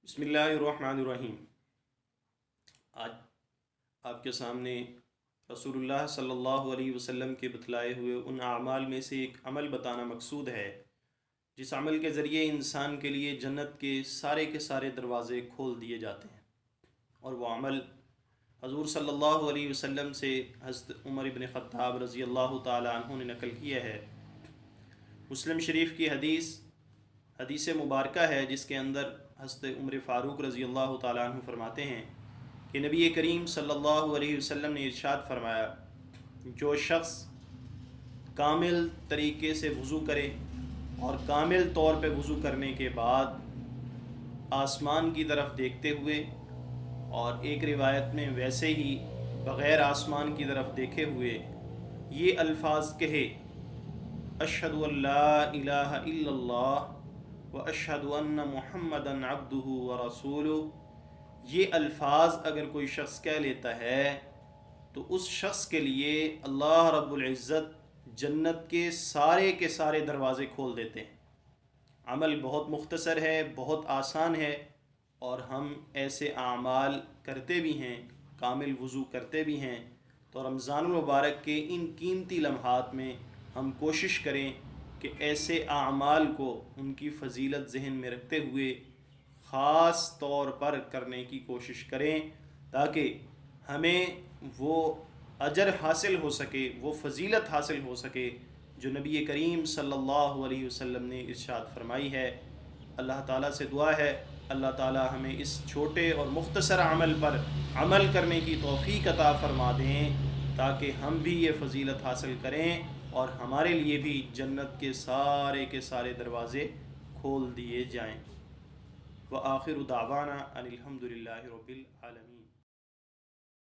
बिस्मिल्लाहिर्रहमानिर्रहीम। आज आपके सामने रसूलुल्लाह सल्लल्लाहु अलैहि वसल्लम के बतलाए हुए उन अमाल में से एक अमल बताना मकसूद है जिस अमल के ज़रिए इंसान के लिए जन्नत के सारे दरवाज़े खोल दिए जाते हैं। और वो अमल हज़ूर सल्लल्लाहु अलैहि वसल्लम से हज़रत उमर इब्न ख़त्ताब रज़ी अल्लाह ताला अन्हु ने नकल किया है। मुस्लिम शरीफ की हदीस मुबारक है जिसके अंदर हज़रत उमर फ़ारूक रज़ी अल्लाह ताला अन्हु फरमाते हैं कि नबी करीम सल्लल्लाहु अलैहि वसल्लम ने इरशाद फरमाया, जो शख्स कामिल तरीके से वज़ू करे और कामिल तौर पे वज़ू करने के बाद आसमान की तरफ देखते हुए और एक रिवायत में वैसे ही बग़ैर आसमान की तरफ देखे हुए ये अल्फाज कहे, अशहदु अल्ला इलाहा इल्लल्लाह व अशहदु अन्न मुहम्मदन अब्दुहु व रसूलुहु, ये अल्फाज अगर कोई शख्स कह लेता है तो उस शख्स के लिए अल्लाह रब्बुल इज़्ज़त जन्नत के सारे दरवाज़े खोल देते हैं। अमल बहुत मुख्तसर है, बहुत आसान है और हम ऐसे आमाल करते भी हैं, कामिल वज़ू करते भी हैं। तो रमज़ानुल मुबारक के इन कीमती लम्हात में हम कोशिश करें कि ऐसे आमाल को उनकी फ़जीलत ज़हन में रखते हुए ख़ास तौर पर करने की कोशिश करें ताकि हमें वो अजर हासिल हो सके, वो फ़जीलत हासिल हो सके जो नबी करीम सल्लल्लाहु अलैहि वसल्लम ने इरशाद फरमाई है। अल्लाह ताला से दुआ है अल्लाह ताला हमें इस छोटे और मुख्तसर अमल पर अमल करने की तौफ़ीक़ अता फ़रमा दें ताकि हम भी ये फ़जीलत हासिल करें और हमारे लिए भी जन्नत के सारे दरवाज़े खोल दिए जाएँ। व आखिरु दावाना अनिल हम्दुलिल्लाहि रब्बिल आलमीन।